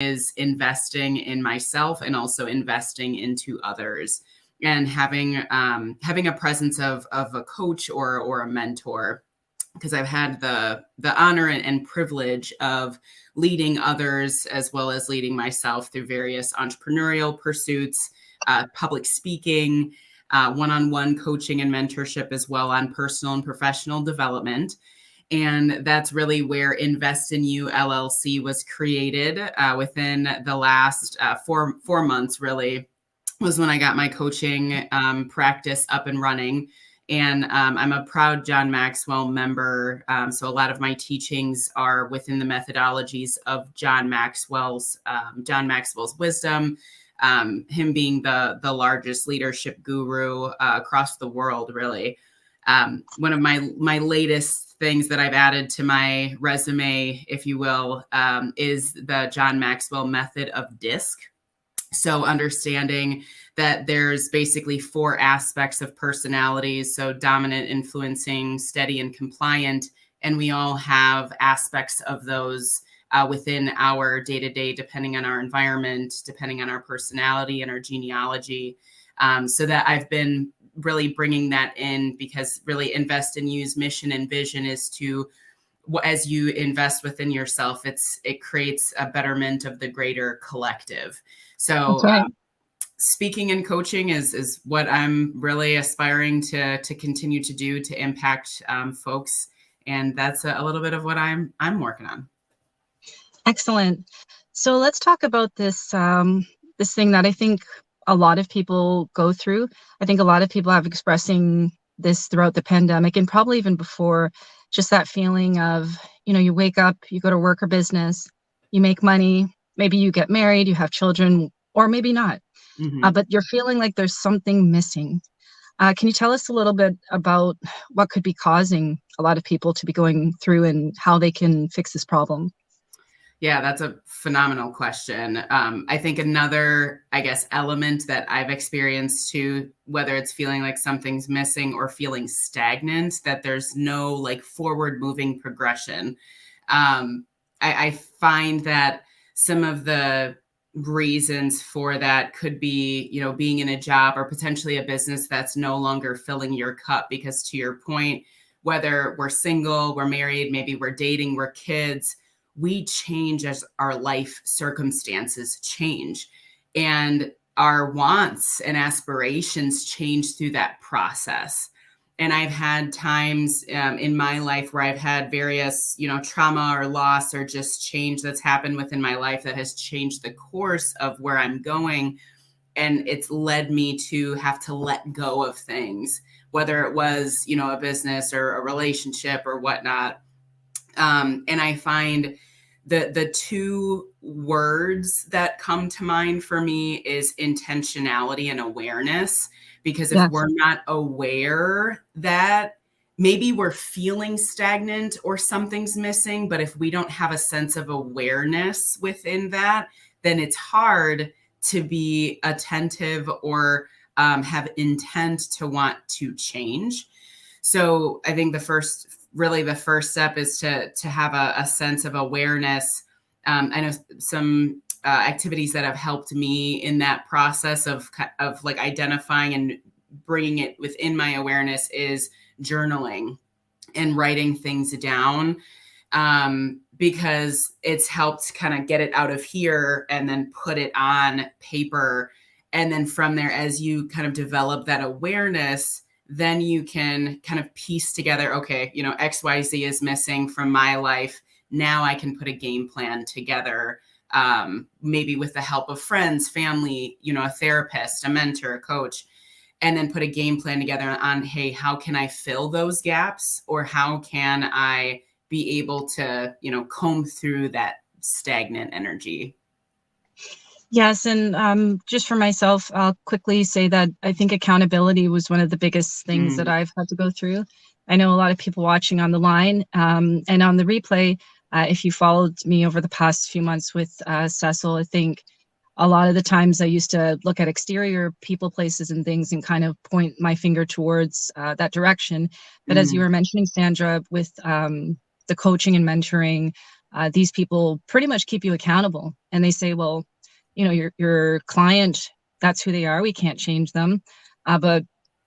is investing in myself and also investing into others, and having a presence of a coach or a mentor, because I've had the honor and privilege of leading others as well as leading myself through various entrepreneurial pursuits, public speaking, one-on-one coaching and mentorship, as well on personal and professional development. And that's really where Invest in You LLC was created. Within the last 4 months, really, was when I got my coaching practice up and running. And I'm a proud John Maxwell member. So a lot of my teachings are within the methodologies of John Maxwell's wisdom, him being the largest leadership guru across the world, really. One of my latest things that I've added to my resume, if you will, is the John Maxwell method of DISC. So understanding that there's basically 4 aspects of personalities. So dominant, influencing, steady, and compliant. And we all have aspects of those within our day-to-day, depending on our environment, depending on our personality and our genealogy. So that I've been really bringing that in, because really Invest in You's mission and vision is to, as you invest within yourself, it creates a betterment of the greater collective. So right. Speaking and coaching is what I'm really aspiring to continue to do, to impact folks. And that's a little bit of what I'm working on. Excellent. So let's talk about this this thing that I think a lot of people go through. I think a lot of people have expressing this throughout the pandemic, and probably even before, just that feeling of, you wake up, you go to work or business, you make money, maybe you get married, you have children, or maybe not. Mm-hmm. But you're feeling like there's something missing. Can you tell us a little bit about what could be causing a lot of people to be going through and how they can fix this problem? Yeah, that's a phenomenal question. I think another, element that I've experienced too, whether it's feeling like something's missing or feeling stagnant, that there's no like forward moving progression. I find that some of the reasons for that could be, being in a job or potentially a business that's no longer filling your cup, because to your point, whether we're single, we're married, maybe we're dating, we're kids, we change as our life circumstances change, and our wants and aspirations change through that process. And I've had times in my life where I've had various, trauma or loss or just change that's happened within my life that has changed the course of where I'm going. And it's led me to have to let go of things, whether it was, a business or a relationship or whatnot. And I find the 2 words that come to mind for me is intentionality and awareness. Because if we're not aware that maybe we're feeling stagnant or something's missing, but if we don't have a sense of awareness within that, then it's hard to be attentive or have intent to want to change. So I think the first step is to have a sense of awareness. I know some activities that have helped me in that process of like identifying and bringing it within my awareness is journaling and writing things down, because it's helped kind of get it out of here and then put it on paper. And then from there, as you kind of develop that awareness, then you can kind of piece together, okay, XYZ is missing from my life. Now I can put a game plan together, maybe with the help of friends, family, a therapist, a mentor, a coach, and then put a game plan together on, hey, how can I fill those gaps? Or how can I be able to, comb through that stagnant energy? Yes. And just for myself, I'll quickly say that I think accountability was one of the biggest things that I've had to go through. I know a lot of people watching on the line and on the replay. If you followed me over the past few months with Cecil, I think a lot of the times I used to look at exterior people, places, and things and kind of point my finger towards that direction. But as you were mentioning, Sandra, with the coaching and mentoring, these people pretty much keep you accountable, and they say, well, your client, that's who they are. We can't change them. But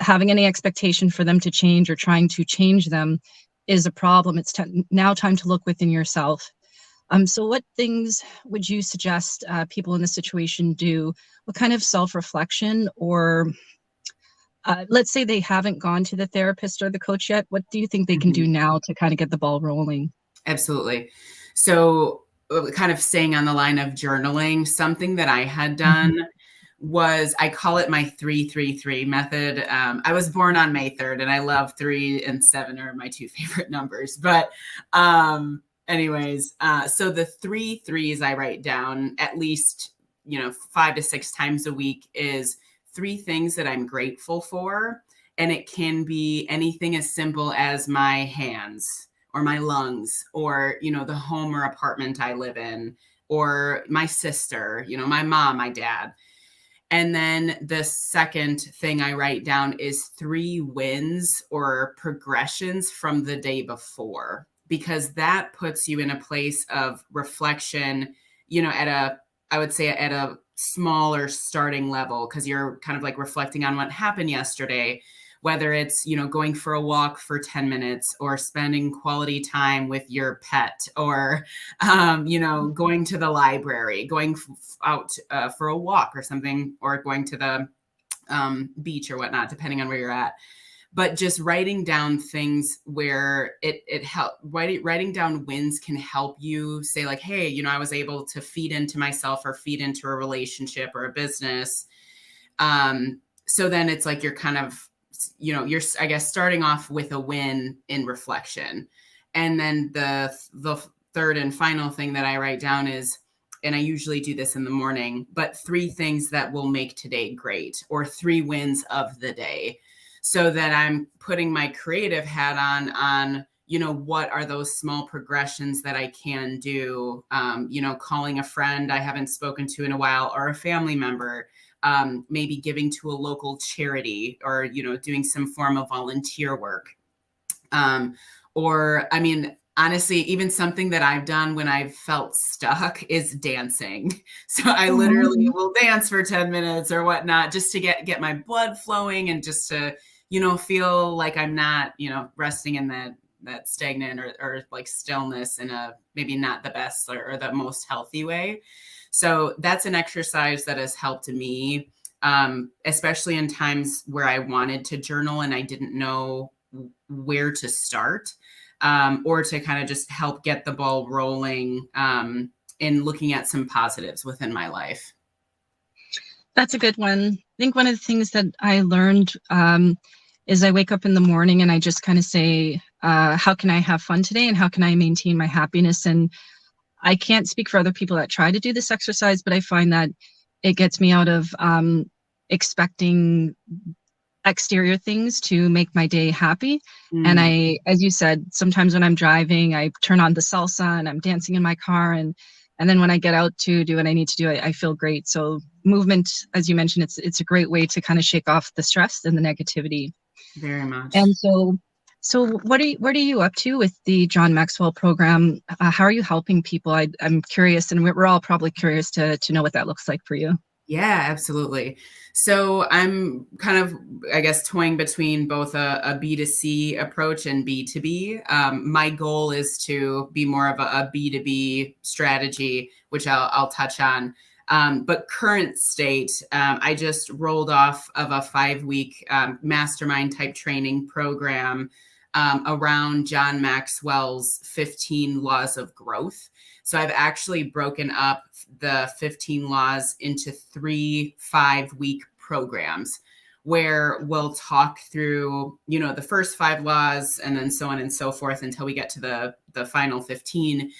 having any expectation for them to change or trying to change them is a problem. It's now time to look within yourself. So what things would you suggest people in this situation do? What kind of self-reflection, or let's say they haven't gone to the therapist or the coach yet, what do you think they can do now to kind of get the ball rolling? Absolutely. So kind of staying on the line of journaling, something that I had done was, I call it my 3-3-3 method. I was born on May 3rd, and I love 3 and 7 are my two favorite numbers. But anyways, so the 3 3s I write down at least, 5 to 6 times a week is 3 things that I'm grateful for. And it can be anything as simple as my hands or my lungs, or, the home or apartment I live in, or my sister, my mom, my dad. And then the second thing I write down is 3 wins or progressions from the day before, because that puts you in a place of reflection, I would say at a smaller starting level, because you're kind of like reflecting on what happened yesterday, whether it's, going for a walk for 10 minutes, or spending quality time with your pet, or, going to the library, going out for a walk or something, or going to the beach or whatnot, depending on where you're at. But just writing down things where it help, writing down wins can help you say like, hey, I was able to feed into myself or feed into a relationship or a business. So then it's like you're kind of, you're, I guess, starting off with a win in reflection. And then the third and final thing that I write down is, and I usually do this in the morning, but 3 things that will make today great, or 3 wins of the day. So that I'm putting my creative hat on, what are those small progressions that I can do? Calling a friend I haven't spoken to in a while, or a family member, maybe giving to a local charity, or, doing some form of volunteer work. Or, I mean, honestly, even something that I've done when I've felt stuck is dancing. So I literally will dance for 10 minutes or whatnot, just to get my blood flowing, and just to, feel like I'm not, resting in that stagnant or like stillness in a maybe not the best or the most healthy way. So that's an exercise that has helped me, especially in times where I wanted to journal and I didn't know where to start, or to kind of just help get the ball rolling, in looking at some positives within my life. That's a good one. I think one of the things that I learned is I wake up in the morning and I just kind of say, how can I have fun today, and how can I maintain my happiness? And I can't speak for other people that try to do this exercise, but I find that it gets me out of expecting exterior things to make my day happy. And I, as you said, sometimes when I'm driving, I turn on the salsa and I'm dancing in my car. And then when I get out to do what I need to do, I feel great. So movement, as you mentioned, it's a great way to kind of shake off the stress and the negativity. Very much. And so what are you up to with the John Maxwell program? How are you helping people? I'm curious, and we're all probably curious to know what that looks like for you. Yeah, absolutely. So I'm kind of, I guess, toying between both a B2C approach and B2B. My goal is to be more of a B2B strategy, which I'll touch on. But current state, I just rolled off of a 5-week mastermind type training program around John Maxwell's 15 laws of growth. So I've actually broken up the 15 laws into 3 5-week programs, where we'll talk through, the first 5 laws, and then so on and so forth until we get to the final 15.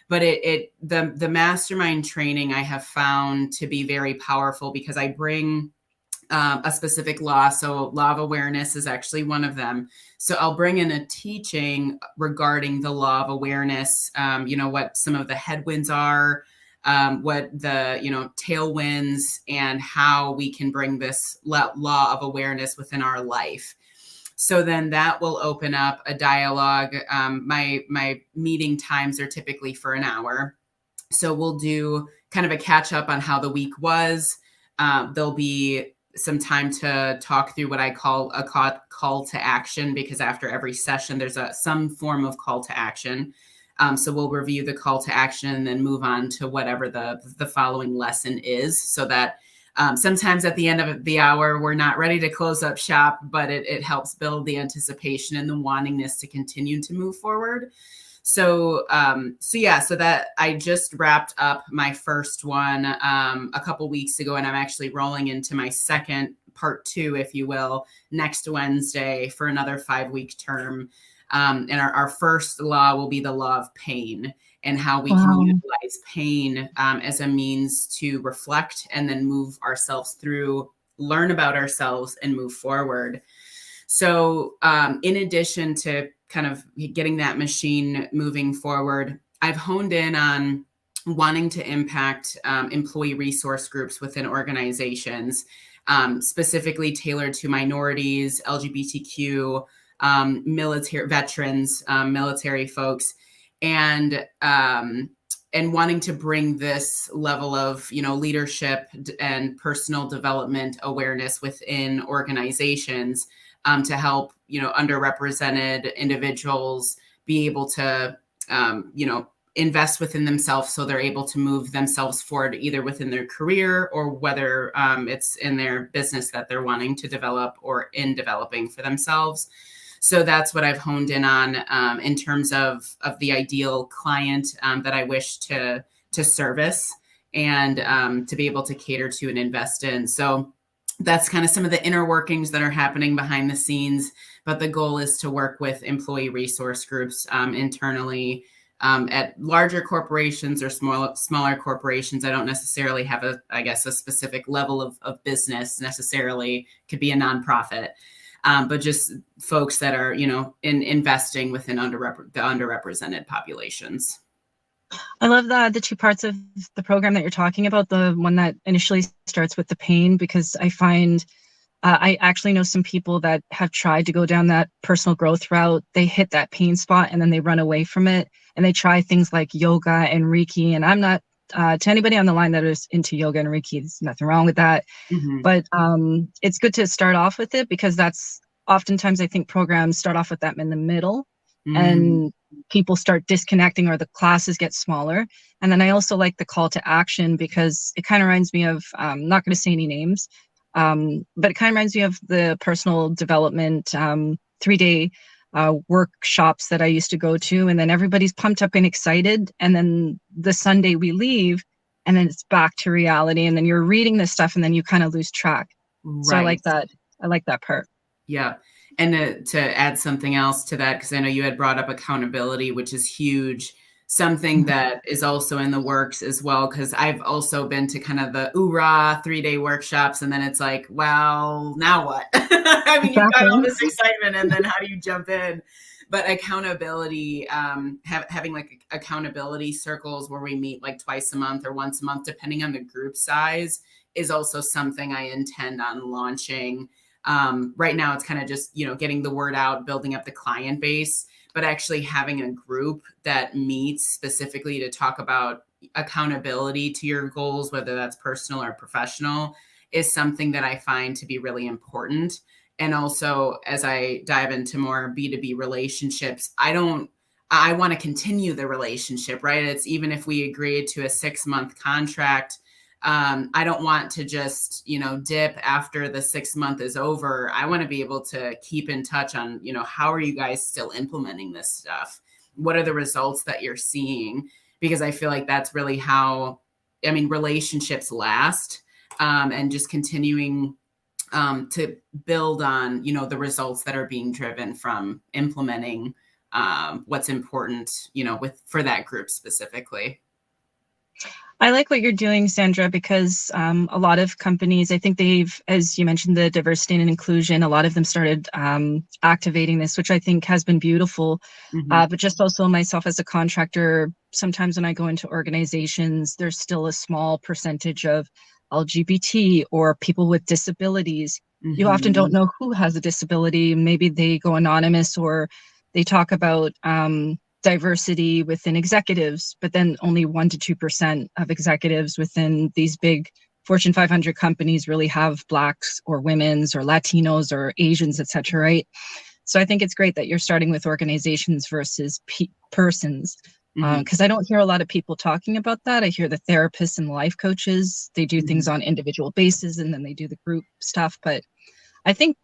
But the mastermind training I have found to be very powerful, because I bring a specific law. So law of awareness is actually one of them. So I'll bring in a teaching regarding the law of awareness, what some of the headwinds are, what the, tailwinds, and how we can bring this law of awareness within our life. So then that will open up a dialogue. My meeting times are typically for an hour. So we'll do kind of a catch up on how the week was. There'll be some time to talk through what I call a call to action, because after every session, there's some form of call to action. So we'll review the call to action and then move on to whatever the following lesson is, so that sometimes at the end of the hour, we're not ready to close up shop, but it helps build the anticipation and the wantingness to continue to move forward. So that I just wrapped up my first one a couple weeks ago, and I'm actually rolling into my second part 2, if you will, next Wednesday for another 5-week term. And our first law will be the law of pain, and how we can utilize pain as a means to reflect and then move ourselves through, learn about ourselves, and move forward. So in addition to kind of getting that machine moving forward, I've honed in on wanting to impact employee resource groups within organizations, specifically tailored to minorities, LGBTQ, military veterans, military folks, and wanting to bring this level of, leadership and personal development awareness within organizations, to help, underrepresented individuals be able to, invest within themselves, so they're able to move themselves forward, either within their career or whether it's in their business that they're wanting to develop or in developing for themselves. So that's what I've honed in on in terms of the ideal client that I wish to service and to be able to cater to and invest in. So that's kind of some of the inner workings that are happening behind the scenes. But the goal is to work with employee resource groups internally at larger corporations or smaller corporations. I don't necessarily have a specific level of business necessarily. Could be a nonprofit. But just folks that are, in investing within the underrepresented populations. I love the 2 parts of the program that you're talking about. The one that initially starts with the pain, because I find I actually know some people that have tried to go down that personal growth route. They hit that pain spot and then they run away from it, and they try things like yoga and Reiki. And I'm not to anybody on the line that is into yoga and Reiki, there's nothing wrong with that. Mm-hmm. But it's good to start off with it, because that's oftentimes, I think, programs start off with that in the middle, and people start disconnecting, or the classes get smaller. And then I also like the call to action, because it kind of reminds me of, I'm not going to say any names, but it kind of reminds me of the personal development 3-day workshops that I used to go to. And then everybody's pumped up and excited. And then the Sunday we leave, and then it's back to reality. And then you're reading this stuff, and then you kind of lose track. Right. So I like that. I like that part. Yeah. And to add something else to that, because I know you had brought up accountability, which is huge, something that is also in the works as well, because I've also been to kind of the hoorah 3-day workshops, and then it's like, well, now what? I mean, you've got all this excitement, and then how do you jump in? But accountability, having like accountability circles where we meet like twice a month or once a month, depending on the group size, is also something I intend on launching. Right now it's kind of just, getting the word out, building up the client base, but actually having a group that meets specifically to talk about accountability to your goals, whether that's personal or professional, is something that I find to be really important. And also, as I dive into more B2B relationships, I want to continue the relationship, right? It's even if we agreed to a 6-month contract, I don't want to just, dip after the 6 month is over. I want to be able to keep in touch on, how are you guys still implementing this stuff? What are the results that you're seeing? Because I feel like that's really how, relationships last, and just continuing to build on, the results that are being driven from implementing what's important, for that group specifically. I like what you're doing, Sandra, because a lot of companies, I think they've, as you mentioned, the diversity and inclusion, a lot of them started activating this, which I think has been beautiful. Mm-hmm. But just also myself as a contractor, sometimes when I go into organizations, there's still a small percentage of LGBT or people with disabilities. You often don't Mm-hmm. know who has a disability. Maybe they go anonymous, or they talk about diversity within executives, but then only 1% to 2% of executives within these big Fortune 500 companies really have Blacks or women's or Latinos or Asians, et cetera, right? So I think it's great that you're starting with organizations versus persons, Mm-hmm. because I don't hear a lot of people talking about that. I hear the therapists and the life coaches, they do things Mm-hmm. on individual basis and then they do the group stuff. But I think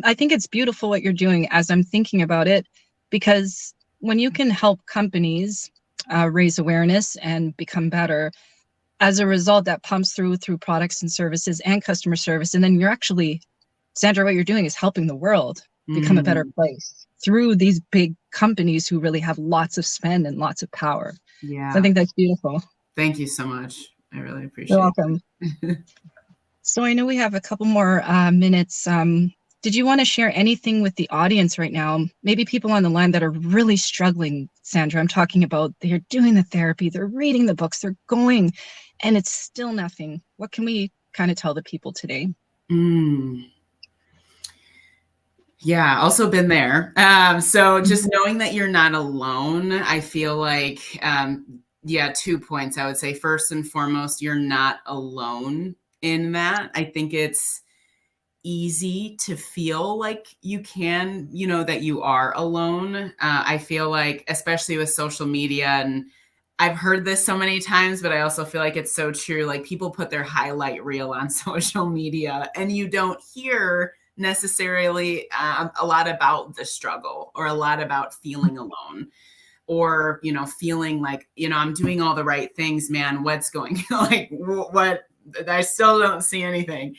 I think it's beautiful what you're doing as I'm thinking about it, because when you can help companies raise awareness and become better, as a result, that pumps through products and services and customer service. And then you're actually, Sandra, what you're doing is helping the world become a better Mm-hmm. place through these big companies who really have lots of spend and lots of power. So I Yeah. think that's beautiful. Thank you so much. I really You're appreciate welcome. it. So I know we have a couple more minutes. Did you want to share anything with the audience right now? Maybe people on the line that are really struggling, Sandra. I'm talking about they're doing the therapy, they're reading the books, they're going, and it's still nothing. What can we kind of tell the people today? Mm. Yeah, also been there. So just knowing that you're not alone, I feel like, yeah, 2 points. I would say first and foremost, you're not alone in that. I think it's easy to feel like you can, that you are alone. I feel like, especially with social media, and I've heard this so many times, but I also feel like it's so true. Like people put their highlight reel on social media, and you don't hear necessarily a lot about the struggle or a lot about feeling alone or feeling like I'm doing all the right things, man, what's going like what I still don't see anything.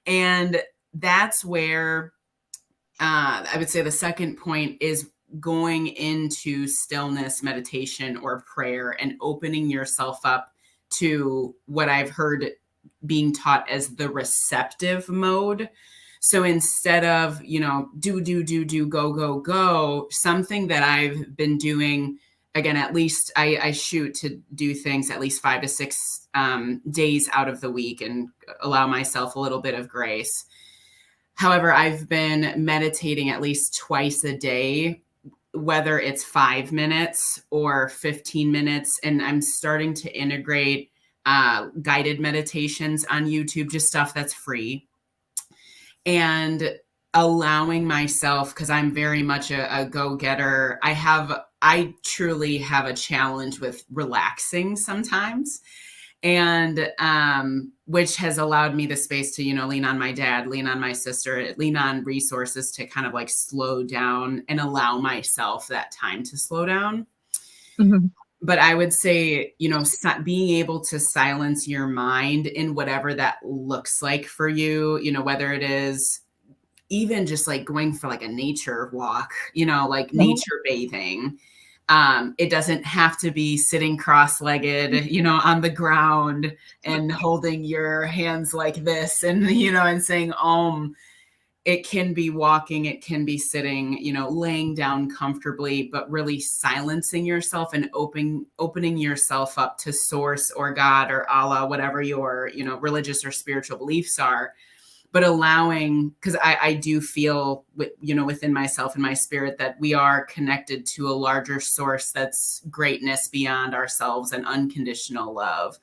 And that's where I would say the second point is going into stillness, meditation, or prayer and opening yourself up to what I've heard being taught as the receptive mode. So instead of, do, go, something that I've been doing, again, at least I shoot to do things at least 5 to 6 days out of the week and allow myself a little bit of grace. However, I've been meditating at least twice a day, whether it's 5 minutes or 15 minutes. And I'm starting to integrate guided meditations on YouTube, just stuff that's free. And allowing myself, because I'm very much a go-getter, I truly have a challenge with relaxing sometimes, and which has allowed me the space to lean on my dad, lean on my sister, lean on resources to kind of like slow down and allow myself that time to slow down. Mhm. But I would say being able to silence your mind in whatever that looks like for you, whether it is even just like going for like a nature walk, like No. nature bathing. It doesn't have to be sitting cross-legged, on the ground and holding your hands like this and, and saying, it can be walking, it can be sitting, laying down comfortably, but really silencing yourself and opening yourself up to source or God or Allah, whatever your, religious or spiritual beliefs are. But allowing, because I do feel within myself and my spirit that we are connected to a larger source that's greatness beyond ourselves and unconditional love.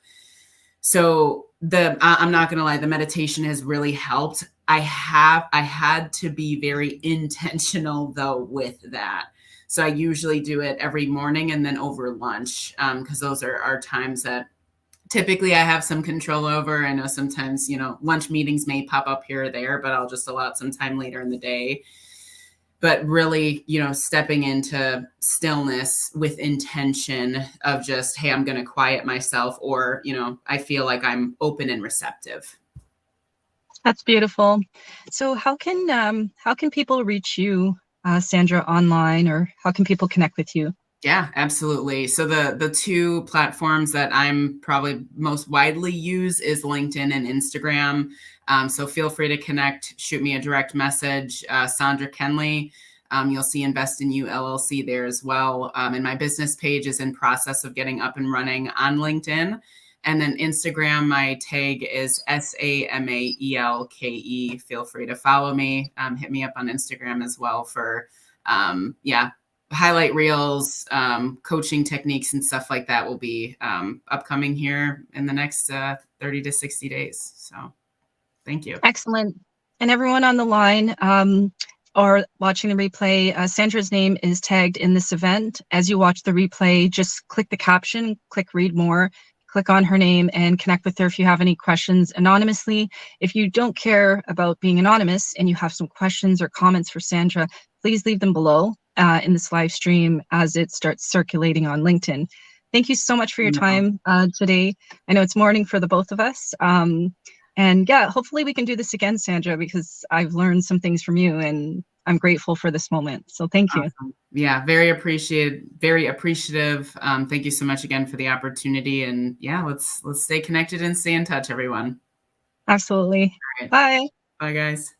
So I'm not going to lie, the meditation has really helped. I had to be very intentional though with that. So I usually do it every morning and then over lunch, because those are times that typically I have some control over. I know sometimes, lunch meetings may pop up here or there, but I'll just allow it some time later in the day. But really, stepping into stillness with intention of just, hey, I'm going to quiet myself, or, I feel like I'm open and receptive. That's beautiful. So how can people reach you, Sandra, online, or how can people connect with you? Yeah, absolutely. So the two platforms that I'm probably most widely use is LinkedIn and Instagram. So feel free to connect, shoot me a direct message, Sandra Kenly. You'll see Invest in You LLC there as well. And my business page is in process of getting up and running on LinkedIn. And then Instagram, my tag is SAMAELKE. Feel free to follow me. Hit me up on Instagram as well for, highlight reels, coaching techniques and stuff like that will be upcoming here in the next 30 to 60 days. So thank you. Excellent. And everyone on the line or watching the replay, Sandra's name is tagged in this event. As you watch the replay, just click the caption, click read more, click on her name and connect with her if you have any questions anonymously. If you don't care about being anonymous and you have some questions or comments for Sandra, please leave them below in this live stream as it starts circulating on LinkedIn. Thank you so much for your time today. I know it's morning for the both of us. And yeah, hopefully we can do this again, Sandra, because I've learned some things from you and I'm grateful for this moment. So thank you. Awesome. Yeah, very appreciative. Thank you so much again for the opportunity. And yeah, let's stay connected and stay in touch, everyone. Absolutely. All right. Bye. Bye, guys.